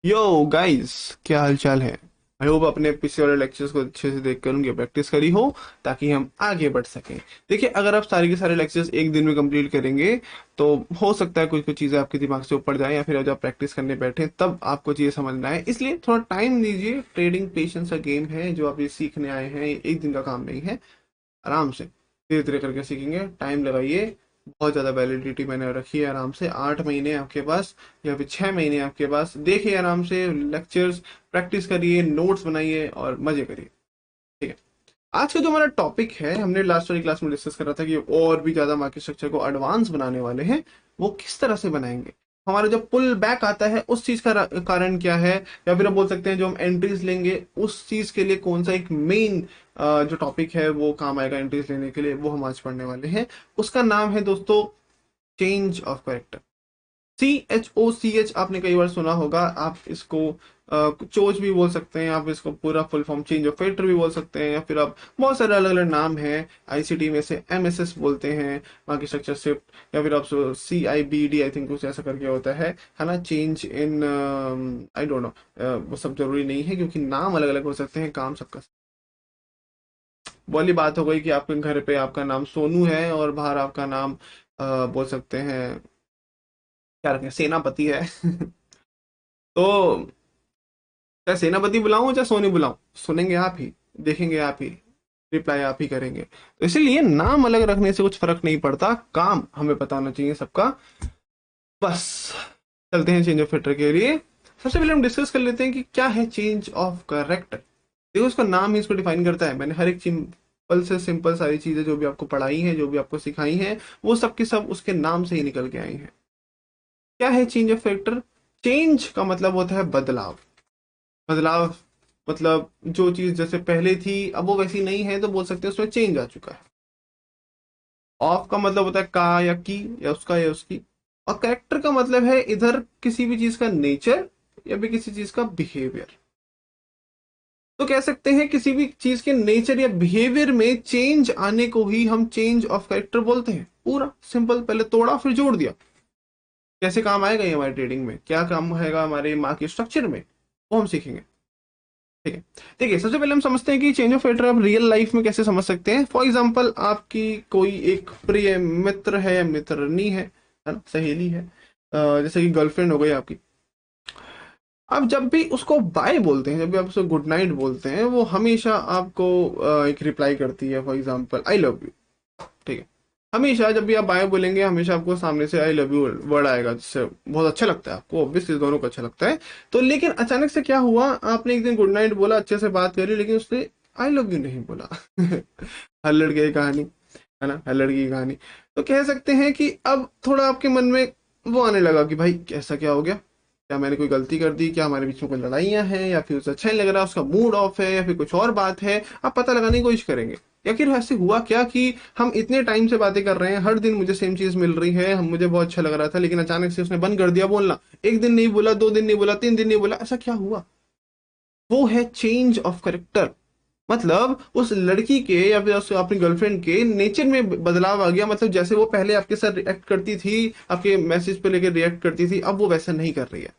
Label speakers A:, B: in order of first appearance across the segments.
A: Yo guys, क्या हाल चाल है। आई होप अपने पिछले वाले लेक्चर्स को अच्छे से देख कर उनकी प्रैक्टिस करी हो ताकि हम आगे बढ़ सकें। देखिए, अगर आप सारे के सारे लेक्चर्स एक दिन में कंप्लीट करेंगे तो हो सकता है कुछ कुछ चीज़ें आपके दिमाग से ऊपर जाए, या फिर जब आप प्रैक्टिस करने बैठे तब आपको चीज़ें समझना है। इसलिए थोड़ा टाइम दीजिए। ट्रेडिंग पेशेंस का गेम है, जो आप ये सीखने आए हैं ये एक दिन का काम नहीं है। आराम से धीरे धीरे करके सीखेंगे, टाइम लगाइए। बहुत ज़्यादा वैलिडिटी मैंने रखी है। आराम से 8 महीने आपके पास या फिर 6 महीने आपके पास, देखिए आराम से लेक्चर्स, प्रैक्टिस करिए, नोट्स बनाइए और मजे करिए। ठीक है। आज का जो हमारा टॉपिक है, हमने लास्ट वाली क्लास में डिस्कस करा था कि और भी ज़्यादा मार्केट स्ट्रक्चर को एडवांस बनाने वाले हैं। वो किस तरह से बनाएंगे, हमारा जो पुल बैक आता है उस चीज़ का कारण क्या है, या फिर हम बोल सकते हैं जो हम एंट्रीज लेंगे उस चीज़ के लिए कौन सा एक मेन जो टॉपिक है वो काम आएगा एंट्रीज लेने के लिए, वो हम आज पढ़ने वाले हैं। उसका नाम है दोस्तों चेंज ऑफ कैरेक्टर। CHOCH आपने कई बार सुना होगा। आप इसको चोच भी बोल सकते हैं, आप इसको पूरा full form change of factor भी बोल सकते हैं, या फिर आप बहुत सारे अलग अलग नाम हैं। आईसीटी में से MSS बोलते हैं, बाकी स्ट्रक्चर शिफ्ट, या फिर आप CIBD आई थिंक कुछ ऐसा करके होता है ना। Change in I don't know, वो सब जरूरी नहीं है क्योंकि नाम अलग अलग हो सकते हैं, काम सबका। वो वाली बात हो गई कि आपके घर पे आपका नाम सोनू है और बाहर आपका नाम बोल सकते हैं, क्या रखें, सेनापति है। तो चाहे सेनापति बुलाऊं चाहे सोनी बुलाऊं, सुनेंगे आप ही, देखेंगे आप ही, रिप्लाई आप ही करेंगे। तो इसीलिए नाम अलग रखने से कुछ फर्क नहीं पड़ता, काम हमें पता होना चाहिए सबका। बस चलते हैं चेंज ऑफ फैक्टर के लिए। सबसे पहले हम डिस्कस कर लेते हैं कि क्या है चेंज ऑफ करेक्टर। देखो, उसका नाम ही इसको डिफाइन करता है। मैंने हर एक सिंपल से सिंपल सारी चीजें जो भी आपको पढ़ाई हैं, जो भी आपको सिखाई हैं, वो सब की सब उसके नाम से ही निकल के आई हैं। क्या है चेंज ऑफ फैक्टर? चेंज का मतलब होता है बदलाव। बदलाव मतलब जो चीज जैसे पहले थी अब वो वैसी नहीं है, तो बोल सकते हैं उसमें चेंज आ चुका है। ऑफ का मतलब होता है का या की, या उसका या उसकी। और कैरेक्टर का मतलब है इधर किसी भी चीज का नेचर या फिर किसी चीज का बिहेवियर। तो कह सकते हैं किसी भी चीज के नेचर या बिहेवियर में चेंज आने को ही हम चेंज ऑफ कैरेक्टर बोलते हैं। पूरा सिंपल, पहले तोड़ा फिर जोड़ दिया। कैसे काम आएगा ये हमारे ट्रेडिंग में, क्या काम आएगा हमारे मार्केट स्ट्रक्चर में, वो हम सीखेंगे। ठीक है। देखिए, सबसे पहले हम समझते हैं कि चेंज ऑफ एड्रेस आप रियल लाइफ में कैसे समझ सकते हैं। फॉर एग्जांपल, आपकी कोई एक प्रिय मित्र है या मित्रनी है ना, सहेली है, जैसे कि गर्लफ्रेंड हो गई आपकी। आप जब भी उसको बाय बोलते हैं, जब भी आप उसको गुड नाइट बोलते हैं, वो हमेशा आपको एक रिप्लाई करती है, for example I love you. ठीक है। हमेशा जब भी आप बाय बोलेंगे, हमेशा आपको सामने से आई लव यू वर्ड आएगा, जिससे बहुत अच्छा लगता है आपको, ऑब्वियसली दोनों को अच्छा लगता है। तो लेकिन अचानक से क्या हुआ, आपने एक दिन गुड नाइट बोला, अच्छे से बात करी, लेकिन उसने आई लव यू नहीं बोला। हर लड़के की कहानी, है ना, हर लड़की की कहानी। तो कह सकते हैं कि अब थोड़ा आपके मन में वो आने लगा कि भाई ऐसा क्या हो गया, क्या मैंने कोई गलती कर दी, क्या हमारे बीच में कोई लड़ाइयाँ हैं, या फिर उसे अच्छा नहीं लग रहा, उसका मूड ऑफ है, या फिर कुछ और बात है। आप पता लगाने की कोशिश करेंगे। या फिर ऐसे हुआ क्या कि हम इतने टाइम से बातें कर रहे हैं, हर दिन मुझे सेम चीज मिल रही है, हम मुझे बहुत अच्छा लग रहा था, लेकिन अचानक से उसने बंद कर दिया बोलना। एक दिन नहीं बोला, 2 दिन नहीं बोला, 3 दिन नहीं बोला, ऐसा क्या हुआ? वो है चेंज ऑफ करेक्टर। मतलब उस लड़की के या फिर अपनी गर्लफ्रेंड के नेचर में बदलाव आ गया। मतलब जैसे वो पहले आपके साथ रिएक्ट करती थी, आपके मैसेज पे लेकर रिएक्ट करती थी, अब वो वैसा नहीं कर रही है।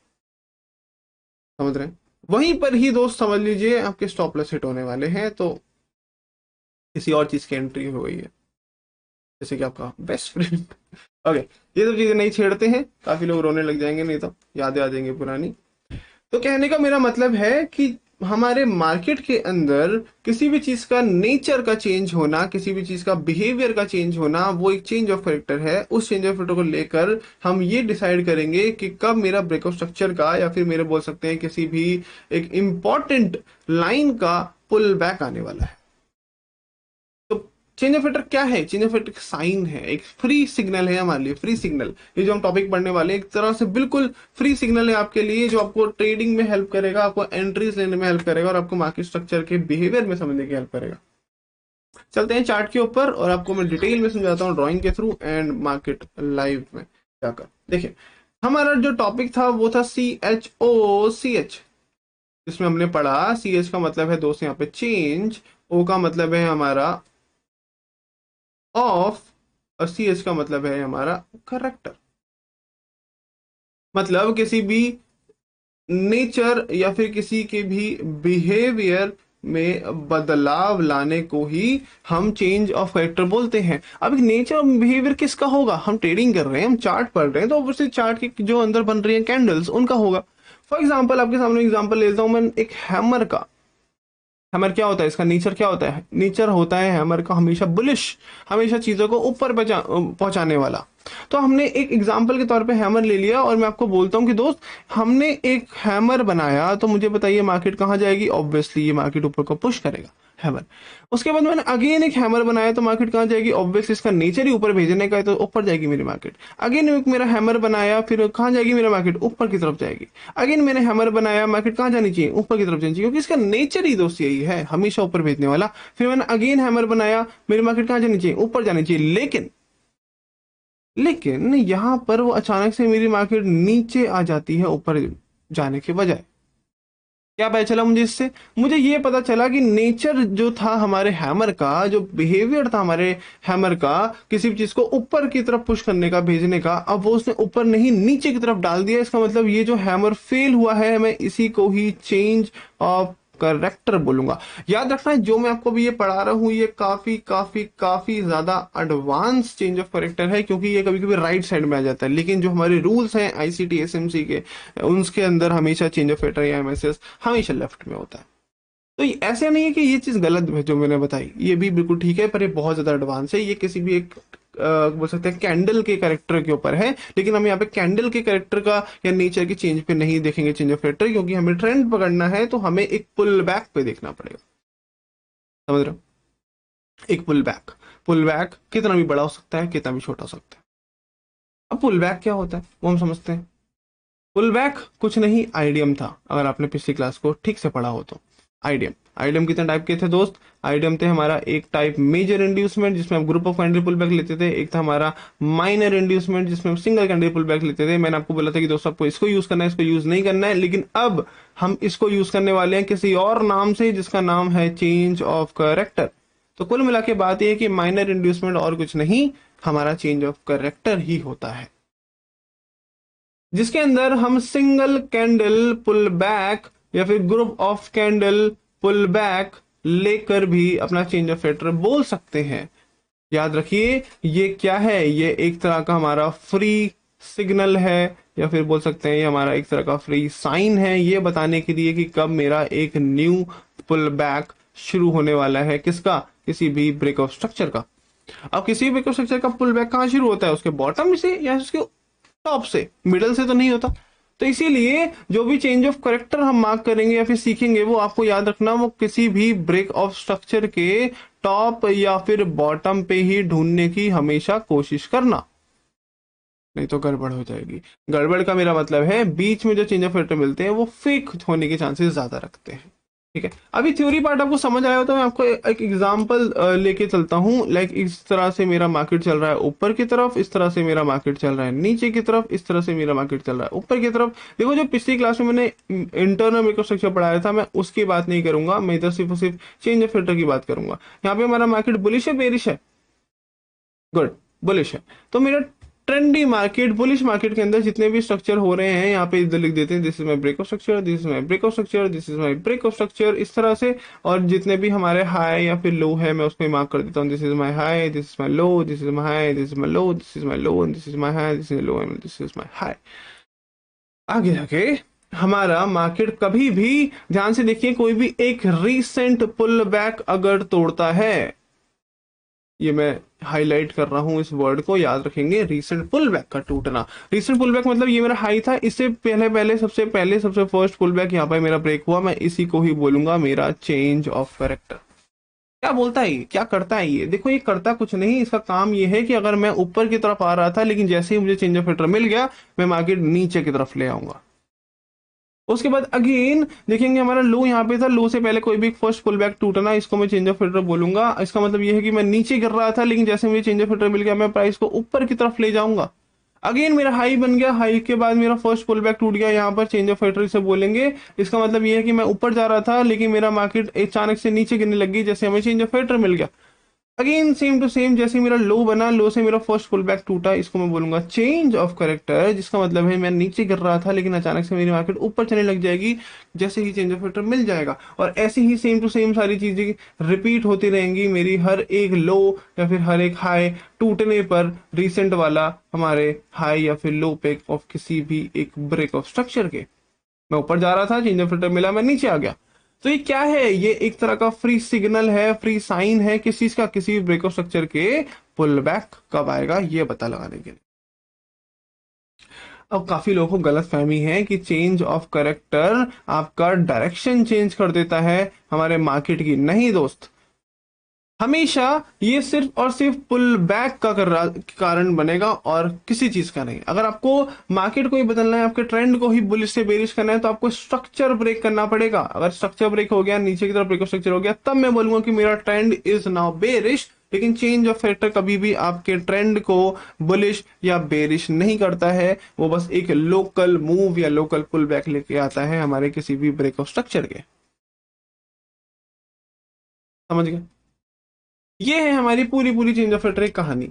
A: समझ रहे हैं? वहीं पर ही दोस्त समझ लीजिए आपके स्टॉप लॉस हिट होने वाले हैं, तो किसी और चीज की एंट्री हो गई है, जैसे कि आपका बेस्ट फ्रेंड। ओके, ये सब चीजें नहीं छेड़ते हैं, काफी लोग रोने लग जाएंगे, नहीं तो यादें आ जाएंगी पुरानी। तो कहने का मेरा मतलब है कि हमारे मार्केट के अंदर किसी भी चीज का नेचर का चेंज होना, किसी भी चीज का बिहेवियर का चेंज होना, वो एक चेंज ऑफ कैरेक्टर है। उस चेंज ऑफ कैरेक्टर को लेकर हम ये डिसाइड करेंगे कि कब मेरा ब्रेकआउट स्ट्रक्चर का, या फिर मेरे बोल सकते हैं किसी भी एक इंपॉर्टेंट लाइन का पुल बैक आने वाला है। तो चेंज ऑफ फैक्टर क्या है? चेंज ऑफ फैक्टर साइन है, एक फ्री सिग्नल है हमारे लिए, फ्री सिग्नल। ये जो हम टॉपिक पढ़ने वाले हैं, एक तरह से बिल्कुल फ्री सिग्नल है आपके लिए, जो आपको ट्रेडिंग में हेल्प करेगा, आपको एंट्रीज लेने में हेल्प करेगा, और आपको मार्केट स्ट्रक्चर के बिहेवियर में समझने की हेल्प करेगा। चलते हैं चार्ट के ऊपर और आपको मैं डिटेल में समझाता हूँ, ड्राइंग के थ्रू एंड मार्केट लाइव में जाकर। देखिए, हमारा जो टॉपिक था वो था CHOCH, जिसमें हमने पढ़ा CH का मतलब है दोस्त यहाँ पे चेंज, O का मतलब है हमारा ऑफ, और CH का मतलब है हमारा करेक्टर। मतलब किसी भी नेचर या फिर किसी के भी बिहेवियर में बदलाव लाने को ही हम चेंज ऑफ कैरेक्टर बोलते हैं। अब नेचर और बिहेवियर किसका होगा? हम ट्रेडिंग कर रहे हैं, हम चार्ट पढ़ रहे हैं, तो ऑब्वियसली चार्ट के जो अंदर बन रही है कैंडल्स उनका होगा। फॉर एग्जाम्पल आपके सामने एग्जाम्पल लेता हूं मैं एक हैमर का। हैमर क्या होता है? इसका नेचर क्या होता है? नेचर होता है हैमर का हमेशा बुलिश, हमेशा चीजों को ऊपर पहुंचाने वाला। तो हमने एक एग्जाम्पल के तौर पे हैमर ले लिया और मैं आपको बोलता हूं कि दोस्त हमने एक हैमर बनाया, तो मुझे बताइए मार्केट कहां जाएगी? ऑब्वियसली ये मार्केट ऊपर को पुश करेगा हैमर। उसके बाद मैंने अगेन एक हैमर बनाया, तो मार्केट कहां जाएगी? ऑब्वियसली इसका नेचर ही ऊपर भेजने का है, तो ऊपर जाएगी मेरी मार्केट। अगेन एक मेरा हैमर बनाया, फिर कहां जाएगी मेरा मार्केट? ऊपर की तरफ जाएगी। अगेन मैंने हैमर बनाया, मार्केट कहां जानी चाहिए? ऊपर की तरफ जानी चाहिए, क्योंकि इसका नेचर ही दोस्त यही है, हमेशा ऊपर भेजने वाला। फिर मैंने अगेन हैमर बनाया, मेरी मार्केट कहां जानी चाहिए? ऊपर जानी चाहिए। लेकिन यहां पर वो अचानक से मेरी मार्केट नीचे आ जाती है ऊपर जाने के बजाय। क्या पता चला मुझे इससे? मुझे ये पता चला कि नेचर जो था हमारे हैमर का, जो बिहेवियर था हमारे हैमर का किसी भी चीज को ऊपर की तरफ पुश करने का, भेजने का, अब वो उसने ऊपर नहीं नीचे की तरफ डाल दिया। इसका मतलब ये जो हैमर फेल हुआ है, मैं इसी को ही चेंज ऑफ करेक्टर बोलूंगा। याद रखना है जो मैं आपको भी ये पढ़ा रहा हूँ, ये काफी काफी काफी ज्यादा एडवांस चेंज ऑफ करेक्टर है, क्योंकि ये कभी कभी राइट साइड में आ जाता है। लेकिन जो हमारे रूल्स हैं आईसीटी एसएमसी के, उनके अंदर हमेशा चेंज ऑफ करेक्टर या एमएसएस हमेशा लेफ्ट में होता है। तो ऐसे नहीं है कि ये चीज गलत है जो मैंने बताई, ये भी बिल्कुल ठीक है, पर ये बहुत ज्यादा एडवांस है। ये किसी भी एक बोल सकते हैं कैंडल के कैरेक्टर के ऊपर है, लेकिन हम यहाँ पे कैंडल के कैरेक्टर का या नेचर के चेंज पे नहीं देखेंगे चेंज ऑफ कैरेक्टर, क्योंकि हमें ट्रेंड पकड़ना है, तो हमें एक पुल बैक पे देखना पड़ेगा। समझ रहे हो? एक पुल बैक कितना भी बड़ा हो सकता है, कितना भी छोटा हो सकता है। अब पुल बैक क्या होता है वो हम समझते हैं। पुल बैक कुछ नहीं, आईडीएम था, अगर आपने पिछली क्लास को ठीक से पढ़ा हो तो। आईडीएम आईडीएम कितने टाइप के थे दोस्त? आईडीएम थे हमारा एक टाइप मेजर इंड्यूसमेंट, जिसमें हम group of candle pull back लेते थे। एक था हमारा माइनर इंड्यूसमेंट, जिसमें हम सिंगल कैंडल पुल बैक लेते थे। मैंने आपको बोला था कि दोस्तों आपको इसको यूज करना है, इसको यूज नहीं करना है, लेकिन अब हम इसको यूज करने वाले हैं किसी और नाम से, जिसका नाम है चेंज ऑफ करेक्टर। तो कुल मिला के बात यह है कि माइनर इंड्यूसमेंट और कुछ नहीं, हमारा चेंज ऑफ करेक्टर ही होता है, जिसके अंदर हम सिंगल कैंडल पुल बैक या फिर group of candle pull back लेकर भी अपना चेंज ऑफ करेक्टर बोल सकते हैं। याद रखिए ये क्या है? ये एक तरह का हमारा फ्री सिग्नल है, या फिर बोल सकते हैं ये हमारा एक तरह का फ्री साइन है, ये बताने के लिए कि कब मेरा एक न्यू पुल बैक शुरू होने वाला है। किसका? किसी भी ब्रेक ऑफ स्ट्रक्चर का। अब किसी भी ब्रेक ऑफ स्ट्रक्चर का पुल बैक कहां शुरू होता है? उसके बॉटम से या उसके टॉप से, मिडल से तो नहीं होता। तो इसीलिए जो भी चेंज ऑफ करेक्टर हम मार्क करेंगे या फिर सीखेंगे, वो आपको याद रखना वो किसी भी ब्रेक ऑफ स्ट्रक्चर के टॉप या फिर बॉटम पे ही ढूंढने की हमेशा कोशिश करना, नहीं तो गड़बड़ हो जाएगी। गड़बड़ का मेरा मतलब है बीच में जो चेंज ऑफ करेक्टर मिलते हैं वो फेक होने के चांसेस ज्यादा रखते हैं। ठीक है, अभी थ्योरी पार्ट आपको समझ आया हो तो मैं आपको एक एग्जांपल लेके चलता हूँ। लाइक इस तरह से मेरा मार्केट चल रहा है ऊपर की तरफ, इस तरह से मेरा मार्केट चल रहा है नीचे की तरफ, इस तरह से मेरा मार्केट चल रहा है ऊपर की तरफ। देखो जो पिछली क्लास में मैंने इंटरनल माइक्रोस्ट्रक्चर पढ़ाया था, मैं उसकी बात नहीं करूंगा, मैं इधर सिर्फ सिर्फ चेंज ऑफ करेक्टर की बात करूंगा। यहाँ पे हमारा मार्केट बुलिश है बेरिश है? गुड, बुलिश है। तो मेरा ट्रेंडी मार्केट, बुलिश मार्केट के अंदर जितने भी स्ट्रक्चर हो रहे हैं, यहाँ पे इधर लिख देते हैं this is my break of structure, this is my break of structure, this is my break of structure, इस तरह से। और जितने भी हमारे हाई या फिर लो है, मैं उसको मार्क कर देता हूँ, this is my high, this is my low, this is my high, this is my low, this is my low, this is my high, this is low, this is my high. आगे जाके हमारा market कभी भी, ध्यान से देखिए, कोई भी एक रीसेंट पुल बैक अगर तोड़ता है, ये मैं हाईलाइट कर रहा हूं इस वर्ड को, याद रखेंगे, रीसेंट पुल बैक का टूटना। रीसेंट पुल बैक मतलब ये मेरा हाई था, इससे पहले सबसे फर्स्ट पुल बैक यहाँ पे मेरा ब्रेक हुआ, मैं इसी को ही बोलूंगा मेरा चेंज ऑफ करेक्टर। क्या बोलता है ये, क्या करता है ये? देखो ये करता कुछ नहीं, इसका काम ये है कि अगर मैं ऊपर की तरफ आ रहा था, लेकिन जैसे ही मुझे चेंज ऑफ करेक्टर मिल गया, मैं मार्केट नीचे की तरफ ले आऊंगा। उसके बाद अगेन देखेंगे हमारा लो यहाँ पे था, लो से पहले कोई भी फर्स्ट पुल बैक टूटना, इसको मैं चेंज ऑफ करेक्टर बोलूंगा। इसका मतलब ये है कि मैं नीचे गिर रहा था, लेकिन जैसे मुझे चेंज ऑफ करेक्टर मिल गया, मैं प्राइस को ऊपर की तरफ ले जाऊंगा। अगेन मेरा हाई बन गया, हाई के बाद मेरा फर्स्ट पुल बैक टूट गया, यहाँ पर चेंज ऑफ करेक्टर से बोलेंगे। इसका मतलब ये है कि मैं ऊपर जा रहा था, लेकिन मेरा मार्केट अचानक से नीचे गिरने लग गई, जैसे हमें चेंज ऑफ करेक्टर मिल गया। अगेन सेम टू सेम, जैसे मेरा लो बना, लो से मेरा फर्स्ट पुल बैक टूटा, इसको मैं बोलूंगा चेंज ऑफ करेक्टर, जिसका मतलब है मैं नीचे गिर रहा था लेकिन अचानक से मेरी मार्केट ऊपर चलने लग जाएगी जैसे ही चेंज ऑफ करेक्टर मिल जाएगा। और ऐसे ही सेम टू सेम सारी चीजें रिपीट होती रहेंगी, मेरी हर एक लो या फिर हर एक हाई टूटने पर रिसेंट वाला हमारे हाई या फिर लो पे ऑफ किसी भी एक ब्रेक ऑफ स्ट्रक्चर के, मैं ऊपर जा रहा था, चेंज ऑफ फिल्टर मिला, मैं नीचे आ गया। तो ये क्या है, ये एक तरह का फ्री सिग्नल है, फ्री साइन है किस चीज का, किसी ब्रेक ऑफ स्ट्रक्चर के पुल बैक कब आएगा ये पता लगाने के लिए। अब काफी लोगों को गलत फहमी है कि चेंज ऑफ करेक्टर आपका डायरेक्शन चेंज कर देता है हमारे मार्केट की। नहीं दोस्त, हमेशा ये सिर्फ और सिर्फ पुल बैक का कारण बनेगा और किसी चीज का नहीं। अगर आपको मार्केट को ही बदलना है, आपके ट्रेंड को ही बुलिश से बेरिश करना है, तो आपको स्ट्रक्चर ब्रेक करना पड़ेगा। अगर स्ट्रक्चर ब्रेक हो गया, नीचे की तरफ ब्रेक ऑफ स्ट्रक्चर हो गया, तब मैं बोलूंगा कि मेरा ट्रेंड इज नाउ बेरिश। लेकिन चेंज ऑफ फैक्टर कभी भी आपके ट्रेंड को बुलिश या बेरिश नहीं करता है, वो बस एक लोकल मूव या लोकल पुल बैक लेके आता है हमारे किसी भी ब्रेक ऑफ स्ट्रक्चर के। समझ गए? ये है हमारी पूरी पूरी चेंज ऑफ फैक्टर की कहानी।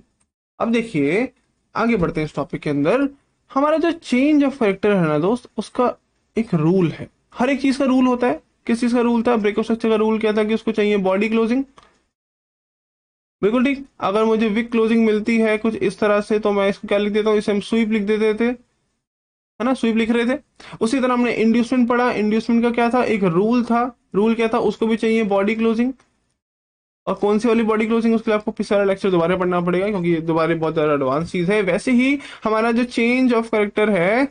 A: अब देखिए, आगे बढ़ते हैं इस टॉपिक के अंदर। हमारा जो चेंज ऑफ कैरेक्टर है ना दोस्त, उसका एक रूल है। हर एक चीज का रूल होता है। किस चीज का रूल था? ब्रेक ऑफ स्ट्रक्चर का रूल क्या था कि उसको चाहिए बॉडी क्लोजिंग। बिल्कुल ठीक। अगर मुझे विक क्लोजिंग मिलती है कुछ इस तरह से, तो मैं इसको क्या लिख देता हूँ, इसे हम स्वीप लिख देते थे, है ना, स्वीप लिख रहे थे। उसी तरह हमने इंड्यूसमेंट पढ़ा, इंड्यूसमेंट का क्या था, एक रूल था। रूल क्या था, उसको भी चाहिए बॉडी क्लोजिंग। और कौन सी वाली बॉडी क्लोजिंग, उसके लिए आपको पिछला वाला लेक्चर दोबारा पढ़ना पड़ेगा, क्योंकि ये दोबारा बहुत ज्यादा एडवांस चीज है। वैसे ही हमारा जो चेंज ऑफ कैरेक्टर है,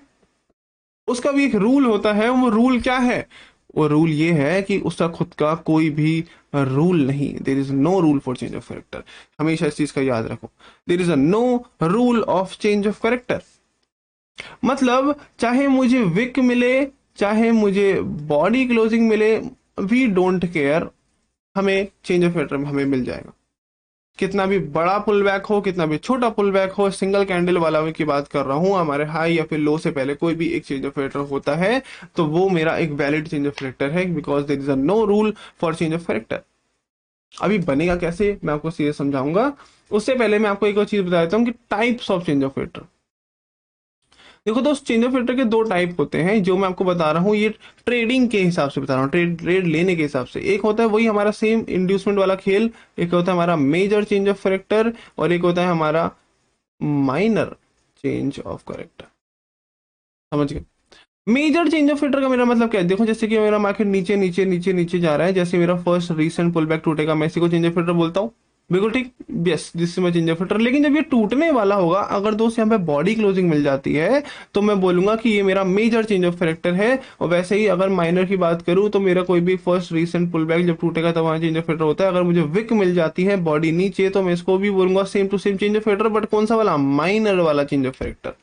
A: उसका भी एक रूल होता है। वो रूल क्या है? वो रूल ये है कि उसका खुद का कोई भी रूल नहीं। There is no rule for change of character. हमेशा इस चीज का याद रखो, there is a no rule of change of character. मतलब चाहे मुझे विक मिले, चाहे मुझे बॉडी क्लोजिंग मिले, वी डोंट केयर, हमें चेंज ऑफ कैरेक्टर में हमें मिल जाएगा। कितना भी बड़ा पुल बैक हो, कितना भी छोटा पुल बैक हो, सिंगल कैंडल वाला की बात कर रहा हूं, हमारे हाई या फिर लो से पहले कोई भी एक चेंज ऑफ कैरेक्टर होता है, तो वो मेरा एक वैलिड चेंज ऑफ कैरेक्टर है, because there is a no rule for change of character. अभी बनेगा कैसे, मैं आपको सीधे समझाऊंगा। उससे पहले मैं आपको एक और चीज बता देता हूँ कि types of change of character. देखो दोस्त, चेंज ऑफ कैरेक्टर के दो टाइप होते हैं, जो मैं आपको बता रहा हूँ ये ट्रेडिंग के हिसाब से बता रहा हूँ, ट्रेड लेने के हिसाब से। एक होता है वही हमारा सेम इंड्यूसमेंट वाला खेल, एक होता है हमारा मेजर चेंज ऑफ कैरेक्टर, और एक होता है हमारा माइनर चेंज ऑफ कैरेक्टर। समझ गए? मेजर चेंज ऑफ कैरेक्टर का मेरा मतलब क्या है? देखो, जैसे कि मेरा मार्केट नीचे नीचे नीचे नीचे जा रहा है, जैसे मेरा फर्स्ट रीसेंट पुल बैक टूटेगा, मैं इसी को चेंज ऑफ कैरेक्टर बोलता हूँ। बिल्कुल ठीक, yes, this is my change of character. लेकिन जब ये टूटने वाला होगा, अगर दोस्त यहाँ पे बॉडी क्लोजिंग मिल जाती है, तो मैं बोलूंगा कि ये मेरा मेजर चेंज ऑफ कैरेक्टर है। और वैसे ही अगर माइनर की बात करूं, तो मेरा कोई भी फर्स्ट रीसेंट पुल बैक जब टूटेगा, तब वहां चेंज ऑफ कैरेक्टर होता है। अगर मुझे विक मिल जाती है बॉडी नीचे, तो मैं इसको भी बोलूंगा same to same change of character, but कौन सा वाला? माइनर वाला चेंज ऑफ कैरेक्टर।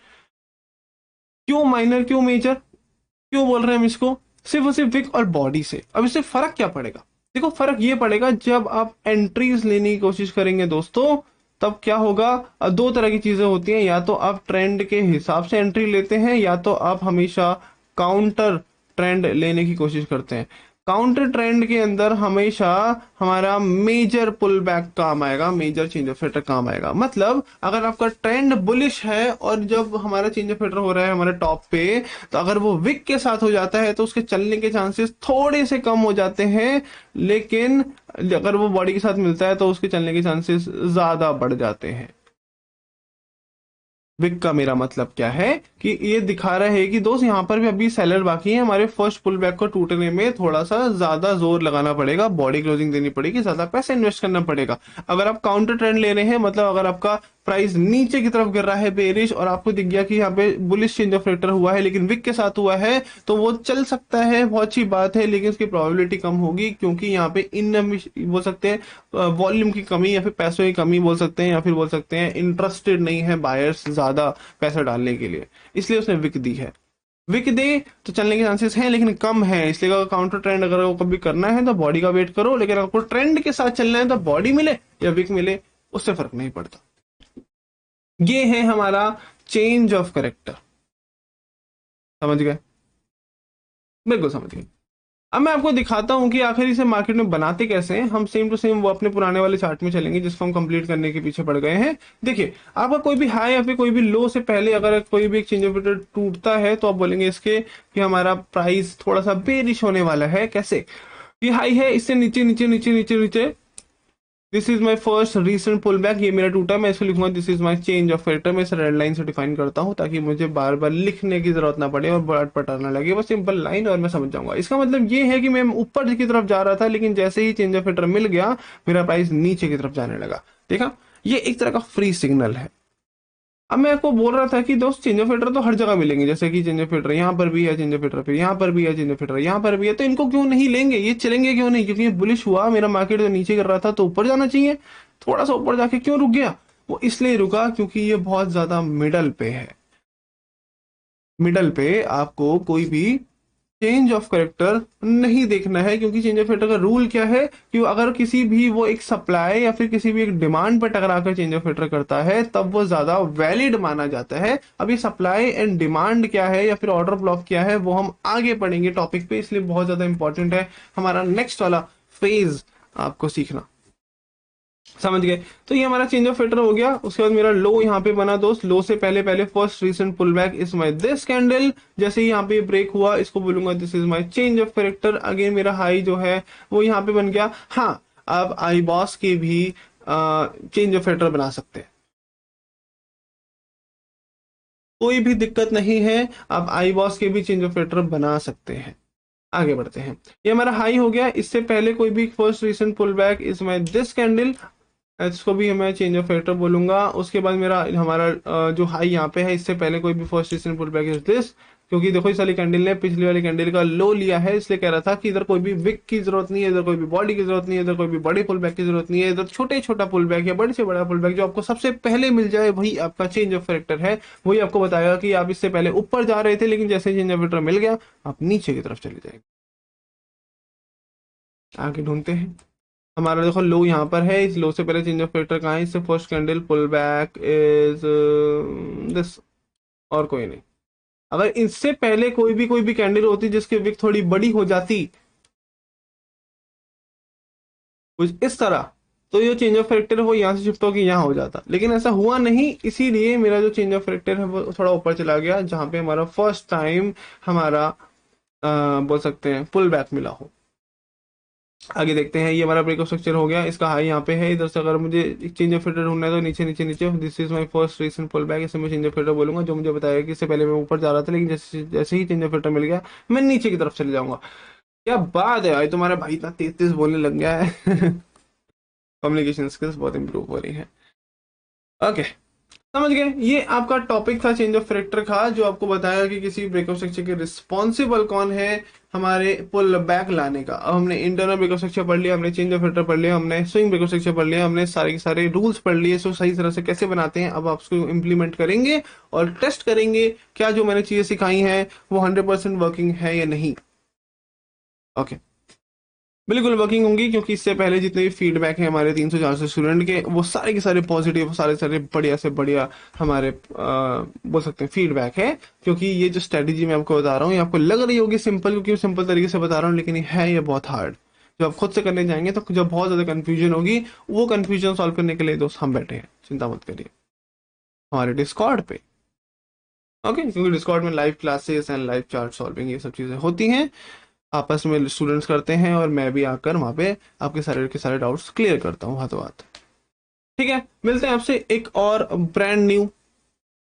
A: क्यों माइनर, क्यों मेजर, क्यों बोल रहे हैं हम इसको? सिर्फ और सिर्फ विक और बॉडी से। अब इससे फर्क क्या पड़ेगा? देखो, फर्क ये पड़ेगा जब आप एंट्रीज लेने की कोशिश करेंगे दोस्तों, तब क्या होगा? दो तरह की चीजें होती हैं, या तो आप ट्रेंड के हिसाब से एंट्री लेते हैं, या तो आप हमेशा काउंटर ट्रेंड लेने की कोशिश करते हैं। काउंटर ट्रेंड के अंदर हमेशा हमारा मेजर पुल बैक काम आएगा, मेजर चेंज ऑफ फैक्टर काम आएगा। मतलब अगर आपका ट्रेंड बुलिश है और जब हमारा चेंज ऑफ फैक्टर हो रहा है हमारे टॉप पे, तो अगर वो विक के साथ हो जाता है, तो उसके चलने के चांसेस थोड़े से कम हो जाते हैं। लेकिन अगर वो बॉडी के साथ मिलता है, तो उसके चलने के चांसेस ज्यादा बढ़ जाते हैं। विक का मेरा मतलब क्या है कि ये दिखा रहा है कि दोस्त यहाँ पर भी अभी सेलर बाकी है, हमारे फर्स्ट पुल बैक को टूटने में थोड़ा सा ज्यादा जोर लगाना पड़ेगा, बॉडी क्लोजिंग देनी पड़ेगी, ज्यादा पैसा इन्वेस्ट करना पड़ेगा। अगर आप काउंटर ट्रेंड ले रहे हैं, मतलब अगर आपका प्राइस नीचे की तरफ गिर रहा है बेरिश, और आपको दिख गया कि यहाँ पे बुलिश चेंज ऑफ फैक्टर हुआ है लेकिन विक के साथ हुआ है, तो वो चल सकता है, बहुत अच्छी बात है, लेकिन उसकी प्रोबेबिलिटी कम होगी, क्योंकि यहाँ पे इन बोल सकते हैं वॉल्यूम की कमी, या फिर पैसों की कमी बोल सकते हैं, या फिर बोल सकते हैं इंटरेस्टेड नहीं है बायर्स ज्यादा पैसा डालने के लिए, इसलिए उसने विक दी है। विक दे तो चलने के चांसेस हैं, लेकिन कम है। इसलिए अगर काउंटर ट्रेंड अगर वो कभी करना है, तो बॉडी का वेट करो। लेकिन अगर ट्रेंड के साथ चलना है, तो बॉडी मिले या विक मिले, उससे फर्क नहीं पड़ता। ये है हमारा चेंज ऑफ कैरेक्टर। समझ गए? बिल्कुल समझ गए। अब मैं आपको दिखाता हूँ कि आखिर इसे मार्केट में बनाते कैसे हैं। हम सेम टू सेम वो अपने पुराने वाले चार्ट में चलेंगे जिसको हम कंप्लीट करने के पीछे पड़ गए हैं। देखिए, आपका कोई भी हाई या फिर कोई भी लो से पहले अगर कोई भी एक चेंज ऑफ रेट टूटता है तो आप बोलेंगे इसके कि हमारा प्राइस थोड़ा सा बेरिश होने वाला है। कैसे? ये हाई है, इससे नीचे नीचे नीचे नीचे नीचे, this is my first recent pull back, ये मेरा टूटा, मैं इसको लिखूंगा this is my change of factor. मैं इसे रेड लाइन से डिफाइन करता हूँ ताकि मुझे बार बार लिखने की जरूरत ना पड़े और बड़ा पटाना लगे, बस सिंपल लाइन और मैं समझ जाऊंगा। इसका मतलब ये है कि मैं ऊपर की तरफ जा रहा था लेकिन जैसे ही चेंज ऑफ फैक्टर मिल गया मेरा प्राइस नीचे की तरफ जाने लगा। देखा, ये एक तरह का फ्री सिग्नल है। अब मैं आपको बोल रहा था कि दोस्त चेंज ऑफ फिल्टर तो हर जगह मिलेंगे, जैसे कि चेंज ऑफ फिल्टर यहाँ पर भी है, चेंज ऑफ फिल्टर फिर यहाँ पर भी है, चेंज ऑफ फिल्टर यहाँ पर भी है, तो इनको क्यों नहीं लेंगे, ये चलेंगे क्यों नहीं? क्योंकि ये बुलिश हुआ, मेरा मार्केट जो नीचे कर रहा था तो ऊपर जाना चाहिए, थोड़ा सा ऊपर जाके क्यों रुक गया? वो इसलिए रुका क्योंकि ये बहुत ज्यादा मिडल पे है। मिडल पे आपको कोई भी चेंज ऑफ करेक्टर नहीं देखना है, क्योंकि चेंज ऑफ करेक्टर का रूल क्या है कि अगर किसी भी वो एक सप्लाई या फिर किसी भी एक डिमांड पर टकराकर चेंज ऑफ करेक्टर करता है तब वो ज्यादा वैलिड माना जाता है। अब ये सप्लाई एंड डिमांड क्या है या फिर ऑर्डर ब्लॉक क्या है वो हम आगे पढ़ेंगे टॉपिक पे, इसलिए बहुत ज्यादा इंपॉर्टेंट है हमारा नेक्स्ट वाला फेज आपको सीखना। समझ गए? तो ये हमारा चेंज ऑफ फिल्टर हो गया। उसके बाद मेरा लो यहाँ पे बना दोस्त, लो से पहले पहले first recent pull back is my this candle, जैसे ही यहाँ पे ब्रेक हुआ इसको बोलूंगा this is my change of character. Again मेरा हाई जो है वो यहाँ पे बन गया। हाँ, अब आई बॉस के भी चेंज ऑफ फिल्टर बना सकते हैं, कोई भी दिक्कत नहीं है, आप आई बॉस के भी चेंज ऑफ फिल्टर बना सकते हैं। आगे बढ़ते हैं। ये हमारा हाई हो गया, इससे पहले कोई भी first recent pull back is my this candle, इसको भी मैं चेंज ऑफ फैक्टर बोलूंगा। उसके बाद मेरा हमारा जो हाई यहाँ पे है इससे पहले कोई भी first recent pull back is this, क्योंकि देखो इस वाली कैंडल ने पिछली वाली कैंडल का लो लिया है, इसलिए कह रहा था कि इधर कोई भी विक की जरूरत नहीं है, इधर कोई भी बॉडी की जरूरत नहीं है, इधर कोई भी बड़े पुल बैक की जरूरत नहीं है, इधर छोटे छोटा पुल बैक या बड़े से बड़ा पुल बैक जो आपको सबसे पहले मिल जाए वही आपका चेंज ऑफ फैक्टर है। वही आपको बताएगा कि आप इससे पहले ऊपर जा रहे थे लेकिन जैसे चेंज ऑफ फैक्टर मिल गया आप नीचे की तरफ चले जाएंगे। आगे ढूंढते हैं। हमारा देखो लो यहाँ पर है, इस लो से पहले चेंज ऑफ फैक्टर कहाँ है? इससे first candle pull back is this, और कोई नहीं। अगर इससे पहले कोई भी कैंडल होती जिसकी विक थोड़ी बड़ी हो जाती कुछ इस तरह, तो ये चेंज ऑफ फैक्टर वो यहाँ से शिफ्ट होकर यहाँ हो जाता, लेकिन ऐसा हुआ नहीं, इसीलिए मेरा जो चेंज ऑफ फैक्टर है वो थोड़ा ऊपर चला गया, जहां पे हमारा फर्स्ट टाइम हमारा बोल सकते हैं पुल बैक मिला हो। आगे देखते हैं। ये हमारा ब्रेक ऑफ स्ट्रक्चर हो गया, इसका हाई यहाँ पे है, इधर से अगर मुझे चेंज ऑफ फिल्टर ढूंढना है तो नीचे नीचे नीचे, this is my first recent pull back, इसे मैं चेंज ऑफ फिल्टर बोलूंगा, जो मुझे बताया कि इससे पहले मैं ऊपर जा रहा था लेकिन जैसे जैसे ही चेंज ऑफ फिल्टर मिल गया मैं नीचे की तरफ चले जाऊंगा। क्या बात है भाई, तुम्हारा भाई इतना तेज तेज बोलने लग गया है। कम्युनिकेशन स्किल्स बहुत इंप्रूव हो रही है। ओके, समझ गए? ये आपका टॉपिक था चेंज ऑफ फैक्टर का, जो आपको बताया कि किसी ब्रेकअप स्ट्रक्चर के रिस्पॉन्सिबल कौन है हमारे पुल बैक लाने का। अब हमने इंटरनल ब्रेकअप स्ट्रक्चर पढ़ लिया, हमने चेंज ऑफ फैक्टर पढ़ लिया, हमने स्विंग ब्रेकअप स्ट्रक्चर पढ़ लिया, हमने सारे के सारे रूल्स पढ़ लिए, सो सही तरह से कैसे बनाते हैं अब आप उसको इम्प्लीमेंट करेंगे और टेस्ट करेंगे क्या जो मैंने चीजें सिखाई हैं वो 100% वर्किंग है या नहीं। ओके, बिल्कुल वर्किंग होंगी, क्योंकि इससे पहले जितने भी फीडबैक है हमारे 300-400 स्टूडेंट के वो सारे के सारे पॉजिटिव, सारे सारे बढ़िया से बढ़िया हमारे बोल सकते हैं फीडबैक है। क्योंकि ये जो स्ट्रेटेजी मैं आपको बता रहा हूँ ये आपको लग रही होगी सिंपल, क्योंकि मैं सिंपल तरीके से बता रहा हूँ, लेकिन ये बहुत हार्ड। जब आप खुद से करने जाएंगे तो जब बहुत ज्यादा कंफ्यूजन होगी, वो कंफ्यूजन सॉल्व करने के लिए दोस्त हम बैठे हैं, चिंता मत करिए, हमारे डिस्कॉर्ड पे। ओके, क्योंकि डिस्कॉर्ड में live classes and live chart solving ये सब चीजें होती हैं, आपस में स्टूडेंट्स करते हैं और मैं भी आकर वहां पे आपके सारे के सारे डाउट्स क्लियर करता हूँ हाथों हाथ। ठीक है, मिलते हैं आपसे एक और ब्रांड न्यू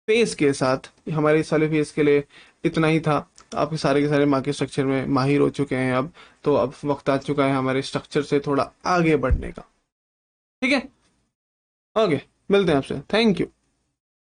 A: फेज के साथ। हमारे इस वाले फेज के लिए इतना ही था। आपके सारे के सारे मार्केट स्ट्रक्चर में माहिर हो चुके हैं अब, तो अब वक्त आ चुका है हमारे स्ट्रक्चर से थोड़ा आगे बढ़ने का। ठीक है, ओके, मिलते हैं आपसे, थैंक यू।